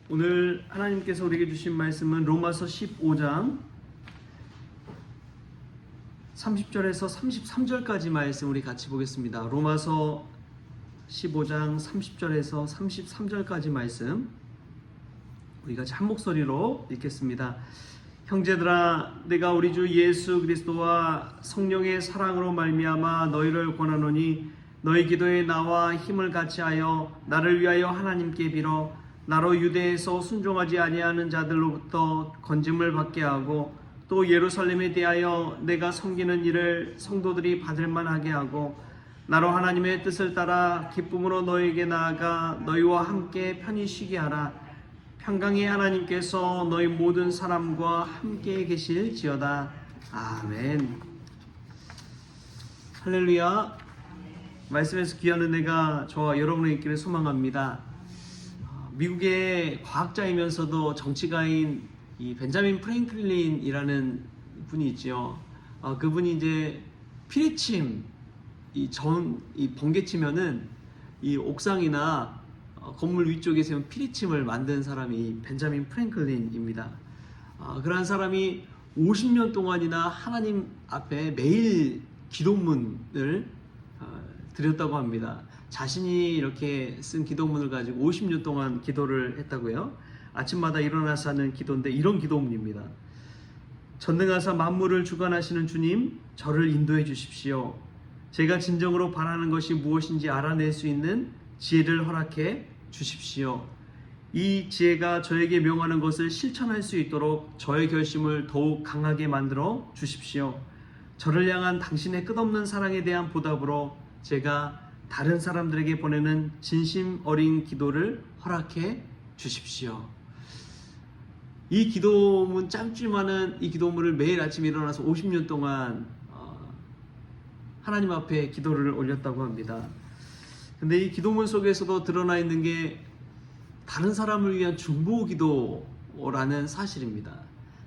오늘 하나님께서 우리에게 주신 말씀은 로마서 15장 30절에서 33절까지 말씀 우리 같이 보겠습니다. 로마서 15장 30절에서 33절까지 말씀 우리 같이 한 목소리로 읽겠습니다. 형제들아, 내가 우리 주 예수 그리스도와 성령의 사랑으로 말미암아 너희를 권하노니 너희 기도에 나와 힘을 같이하여 나를 위하여 하나님께 빌어 나로 유대에서 순종하지 아니하는 자들로부터 건짐을 받게 하고 또 예루살렘에 대하여 내가 섬기는 일을 성도들이 받을 만하게 하고 나로 하나님의 뜻을 따라 기쁨으로 너희에게 나아가 너희와 함께 편히 쉬게 하라. 평강의 하나님께서 너희 모든 사람과 함께 계실지어다. 아멘. 할렐루야. 말씀에서 귀한 은혜가 저와 여러분의 있기를 소망합니다. 미국의 과학자이면서도 정치가인 이 벤자민 프랭클린이라는 분이 있죠. 그분이 이제 피리침, 이 번개 치면은 이 옥상이나 건물 위쪽에 세운 피리침을 만든 사람이 벤자민 프랭클린입니다. 그러한 사람이 50년 동안이나 하나님 앞에 매일 기도문을 드렸다고 합니다. 자신이 이렇게 쓴 기도문을 가지고 50년 동안 기도를 했다고요. 아침마다 일어나서 하는 기도인데 이런 기도문입니다. 전능하사 만물을 주관하시는 주님, 저를 인도해 주십시오. 제가 진정으로 바라는 것이 무엇인지 알아낼 수 있는 지혜를 허락해 주십시오. 이 지혜가 저에게 명하는 것을 실천할 수 있도록 저의 결심을 더욱 강하게 만들어 주십시오. 저를 향한 당신의 끝없는 사랑에 대한 보답으로 제가 다른 사람들에게 보내는 진심 어린 기도를 허락해 주십시오. 이 기도문 짧지만은 이 기도문을 매일 아침 일어나서 50년 동안 하나님 앞에 기도를 올렸다고 합니다. 근데 이 기도문 속에서도 드러나 있는 게 다른 사람을 위한 중보 기도라는 사실입니다.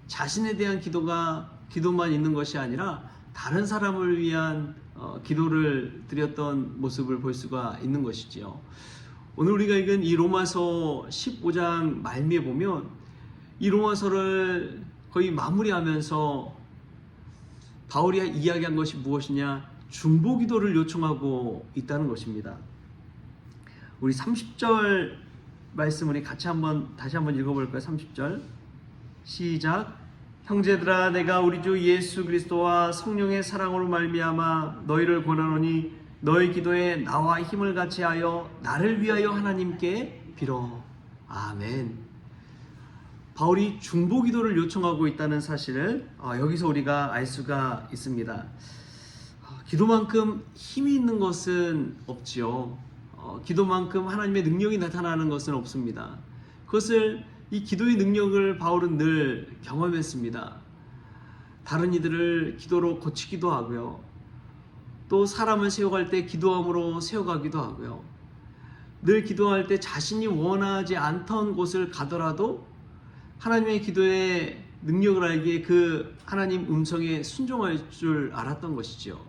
자신에 대한 기도만 있는 것이 아니라 다른 사람을 위한 기도를 드렸던 모습을 볼 수가 있는 것이지요. 오늘 우리가 읽은 이 로마서 15장 말미에 보면 이 로마서를 거의 마무리하면서 바울이 이야기한 것이 무엇이냐? 중보 기도를 요청하고 있다는 것입니다. 우리 30절 말씀 우리 다시 한번 읽어볼까요? 30절 시작. 형제들아, 내가 우리 주 예수 그리스도와 성령의 사랑으로 말미암아 너희를 권하노니 너희 기도에 나와 힘을 같이하여 나를 위하여 하나님께 빌어. 아멘. 바울이 중보 기도를 요청하고 있다는 사실을 여기서 우리가 알 수가 있습니다. 기도만큼 힘이 있는 것은 없지요. 기도만큼 하나님의 능력이 나타나는 것은 없습니다. 이 기도의 능력을 바울은 늘 경험했습니다. 다른 이들을 기도로 고치기도 하고요. 또 사람을 세워갈 때 기도함으로 세워가기도 하고요. 늘 기도할 때 자신이 원하지 않던 곳을 가더라도 하나님의 기도의 능력을 알기에 그 하나님 음성에 순종할 줄 알았던 것이죠.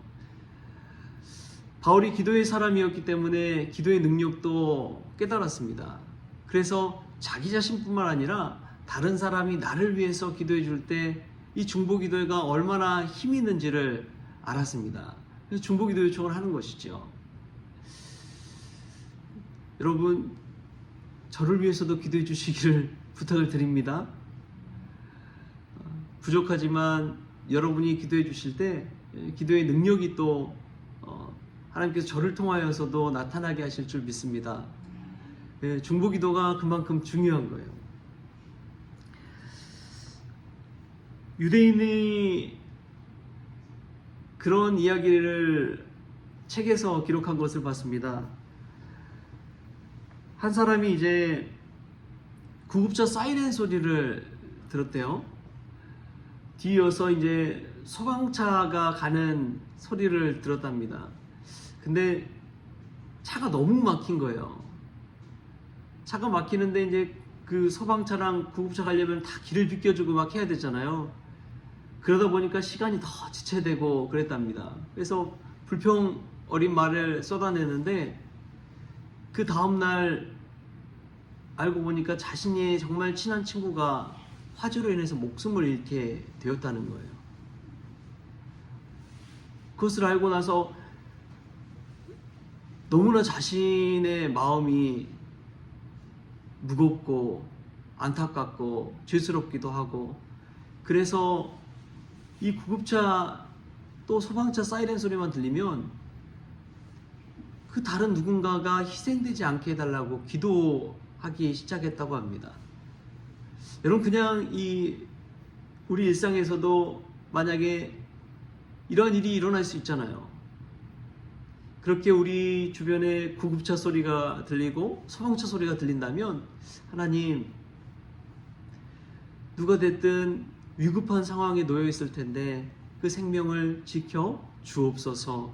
바울이 기도의 사람이었기 때문에 기도의 능력도 깨달았습니다. 그래서 자기 자신뿐만 아니라 다른 사람이 나를 위해서 기도해 줄 때 이 중보 기도가 얼마나 힘이 있는지를 알았습니다. 그래서 중보 기도 요청을 하는 것이죠. 여러분, 저를 위해서도 기도해 주시기를 부탁을 드립니다. 부족하지만 여러분이 기도해 주실 때 기도의 능력이 또 하나님께서 저를 통하여서도 나타나게 하실 줄 믿습니다. 중보 기도가 그만큼 중요한 거예요. 유대인이 그런 이야기를 책에서 기록한 것을 봤습니다. 한 사람이 이제 구급차 사이렌 소리를 들었대요. 뒤이어서 이제 소방차가 가는 소리를 들었답니다. 근데 차가 너무 막힌 거예요. 차가 막히는데 이제 그 소방차랑 구급차 가려면 다 길을 비켜주고 막 해야 되잖아요. 그러다 보니까 시간이 더 지체되고 그랬답니다. 그래서 불평 어린 말을 쏟아내는데 그 다음날 알고 보니까 자신의 정말 친한 친구가 화재로 인해서 목숨을 잃게 되었다는 거예요. 그것을 알고 나서 너무나 자신의 마음이 무겁고 안타깝고 죄스럽기도 하고, 그래서 이 구급차 또 소방차 사이렌 소리만 들리면 그 다른 누군가가 희생되지 않게 해달라고 기도하기 시작했다고 합니다. 여러분, 그냥 우리 일상에서도 만약에 이런 일이 일어날 수 있잖아요. 그렇게 우리 주변에 구급차 소리가 들리고 소방차 소리가 들린다면, 하나님, 누가 됐든 위급한 상황에 놓여 있을 텐데 그 생명을 지켜 주옵소서,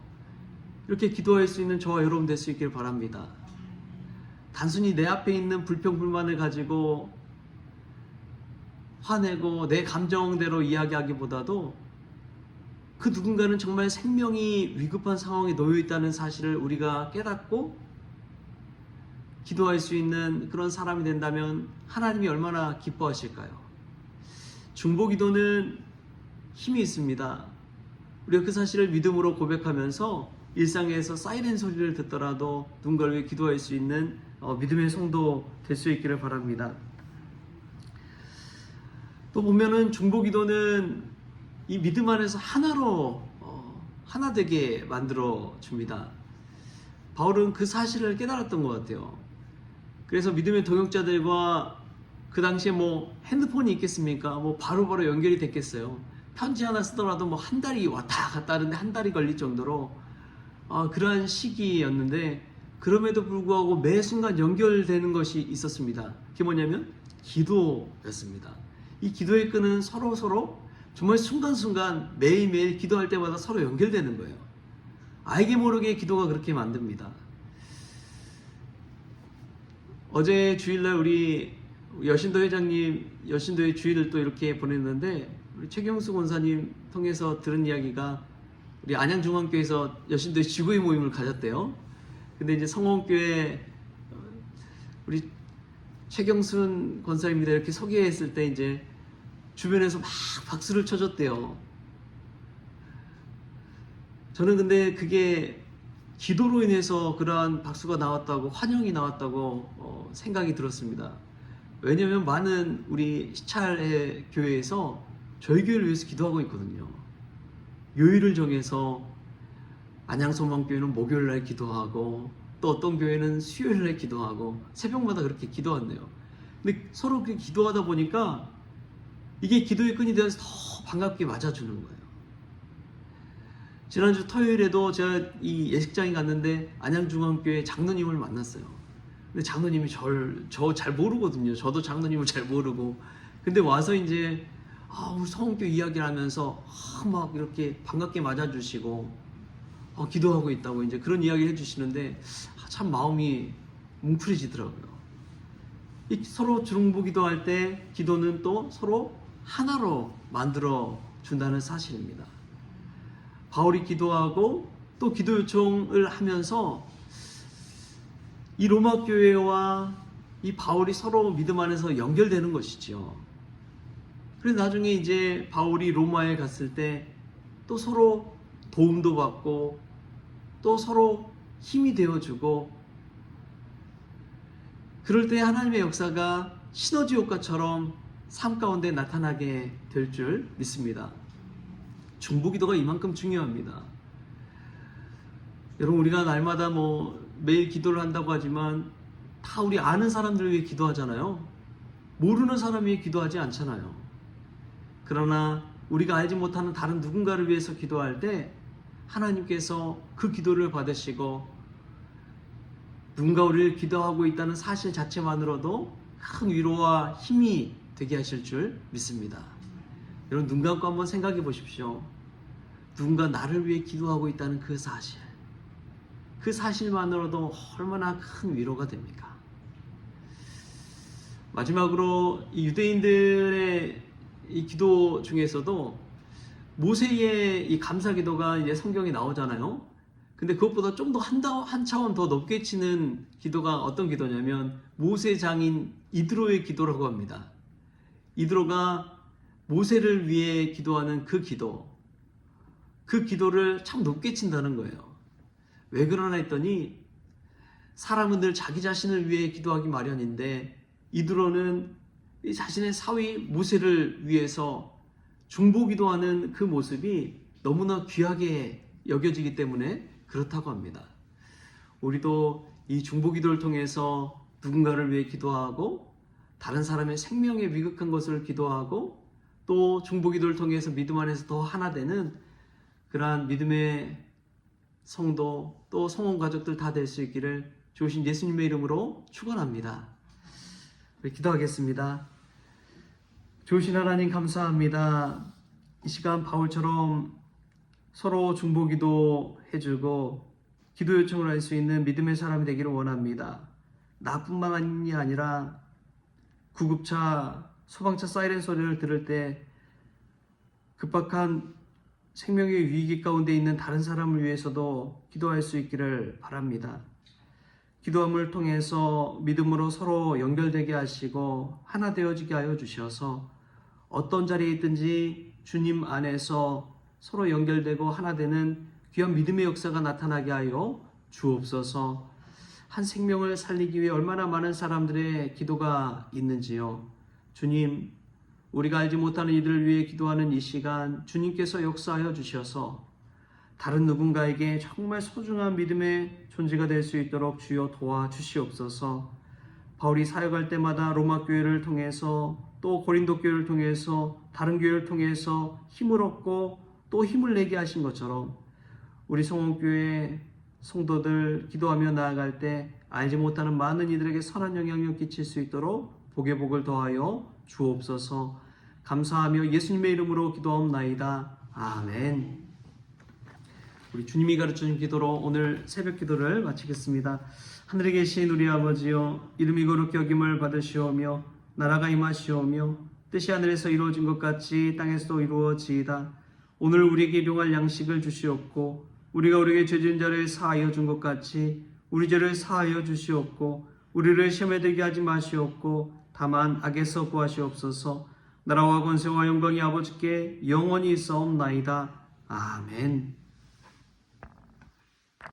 이렇게 기도할 수 있는 저와 여러분 될 수 있길 바랍니다. 단순히 내 앞에 있는 불평불만을 가지고 화내고 내 감정대로 이야기하기보다도 그 누군가는 정말 생명이 위급한 상황에 놓여 있다는 사실을 우리가 깨닫고 기도할 수 있는 그런 사람이 된다면 하나님이 얼마나 기뻐하실까요? 중보기도는 힘이 있습니다. 우리가 그 사실을 믿음으로 고백하면서 일상에서 사이렌 소리를 듣더라도 누군가를 위해 기도할 수 있는 믿음의 성도 될 수 있기를 바랍니다. 또 보면은 중보기도는 이 믿음 안에서 하나로 하나 되게 만들어 줍니다. 바울은 그 사실을 깨달았던 것 같아요. 그래서 믿음의 동역자들과 그 당시에 핸드폰이 있겠습니까? 바로바로 연결이 됐겠어요. 편지 하나 쓰더라도 한 달이 왔다 갔다 하는데 한 달이 걸릴 정도로 그러한 시기였는데, 그럼에도 불구하고 매 순간 연결되는 것이 있었습니다. 그게 뭐냐면 기도였습니다. 이 기도의 끈은 서로 정말 순간순간 매일매일 기도할 때마다 서로 연결되는 거예요. 알게 모르게 기도가 그렇게 만듭니다. 어제 주일날 우리 여신도 회장님 여신도의 주일을 또 이렇게 보냈는데, 우리 최경수 권사님 통해서 들은 이야기가 우리 안양중앙교회에서 여신도의 지구의 모임을 가졌대요. 근데 이제 성원교회 우리 최경순 권사입니다 이렇게 소개했을 때 이제 주변에서 막 박수를 쳐줬대요. 저는 근데 그게 기도로 인해서 그러한 박수가 나왔다고, 환영이 나왔다고 생각이 들었습니다. 왜냐하면 많은 우리 시찰의 교회에서 저희 교회를 위해서 기도하고 있거든요. 요일을 정해서 안양소망교회는 목요일날 기도하고, 또 어떤 교회는 수요일날 기도하고, 새벽마다 그렇게 기도한대요. 근데 서로 그렇게 기도하다 보니까 이게 기도의 끈이 되어서 더 반갑게 맞아주는 거예요. 지난주 토요일에도 제가 이 예식장에 갔는데 안양중앙교회 장로님을 만났어요. 근데 장로님이 저 잘 모르거든요. 저도 장로님을 잘 모르고. 근데 와서 이제 우리 성원교회 이야기를 하면서 막 이렇게 반갑게 맞아주시고 기도하고 있다고 이제 그런 이야기를 해주시는데 참 마음이 뭉클해지더라고요. 서로 중보기도할 때 기도는 또 서로 하나로 만들어 준다는 사실입니다. 바울이 기도하고 또 기도 요청을 하면서 이 로마 교회와 이 바울이 서로 믿음 안에서 연결되는 것이죠. 그래서 나중에 이제 바울이 로마에 갔을 때 또 서로 도움도 받고 또 서로 힘이 되어주고, 그럴 때 하나님의 역사가 시너지 효과처럼 삶 가운데 나타나게 될 줄 믿습니다. 중보기도가 이만큼 중요합니다. 여러분, 우리가 날마다 매일 기도를 한다고 하지만 다 우리 아는 사람들을 위해 기도하잖아요. 모르는 사람 위해 기도하지 않잖아요. 그러나 우리가 알지 못하는 다른 누군가를 위해서 기도할 때 하나님께서 그 기도를 받으시고 누군가 우리를 기도하고 있다는 사실 자체만으로도 큰 위로와 힘이 되게 하실 줄 믿습니다. 여러분, 눈 감고 한번 생각해 보십시오. 누군가 나를 위해 기도하고 있다는 그 사실만으로도 얼마나 큰 위로가 됩니까? 마지막으로 이 유대인들의 이 기도 중에서도 모세의 이 감사기도가 이제 성경에 나오잖아요. 근데 그것보다 좀 더 한 차원 더 높게 치는 기도가 어떤 기도냐면 모세 장인 이드로의 기도라고 합니다. 이드로가 모세를 위해 기도하는 그 기도를 참 높게 친다는 거예요. 왜 그러나 했더니 사람은 늘 자기 자신을 위해 기도하기 마련인데 이드로는 자신의 사위 모세를 위해서 중보기도하는 그 모습이 너무나 귀하게 여겨지기 때문에 그렇다고 합니다. 우리도 이 중보기도를 통해서 누군가를 위해 기도하고 다른 사람의 생명에 위급한 것을 기도하고 또 중보기도를 통해서 믿음 안에서 더 하나 되는 그러한 믿음의 성도 또 성원 가족들 다 될 수 있기를 주신 예수님의 이름으로 축원합니다. 기도하겠습니다. 좋으신 하나님 감사합니다. 이 시간 바울처럼 서로 중보기도 해주고 기도 요청을 할 수 있는 믿음의 사람이 되기를 원합니다. 나뿐만이 아니라 구급차, 소방차 사이렌 소리를 들을 때 급박한 생명의 위기 가운데 있는 다른 사람을 위해서도 기도할 수 있기를 바랍니다. 기도함을 통해서 믿음으로 서로 연결되게 하시고 하나 되어지게 하여 주셔서 어떤 자리에 있든지 주님 안에서 서로 연결되고 하나 되는 귀한 믿음의 역사가 나타나게 하여 주옵소서. 한 생명을 살리기 위해 얼마나 많은 사람들의 기도가 있는지요. 주님, 우리가 알지 못하는 이들을 위해 기도하는 이 시간 주님께서 역사하여 주셔서 다른 누군가에게 정말 소중한 믿음의 존재가 될 수 있도록 주여 도와주시옵소서. 바울이 사역할 때마다 로마 교회를 통해서 또 고린도 교회를 통해서 다른 교회를 통해서 힘을 얻고 또 힘을 내게 하신 것처럼 우리 성원교회 성도들 기도하며 나아갈 때 알지 못하는 많은 이들에게 선한 영향을 끼칠 수 있도록 복의 복을 더하여 주옵소서. 감사하며 예수님의 이름으로 기도하옵나이다. 아멘. 우리 주님이 가르쳐준 기도로 오늘 새벽 기도를 마치겠습니다. 하늘에 계신 우리 아버지여, 이름이 거룩히 여김을 받으시오며 나라가 임하시오며 뜻이 하늘에서 이루어진 것 같이 땅에서도 이루어지이다. 오늘 우리에게 일용할 양식을 주시옵고 우리가 우리에게 죄 지은 자를 사하여 준 것 같이 우리 죄를 사하여 주시옵고 우리를 시험에 들게 하지 마시옵고 다만 악에서 구하시옵소서. 나라와 권세와 영광이 아버지께 영원히 있사옵나이다. 아멘.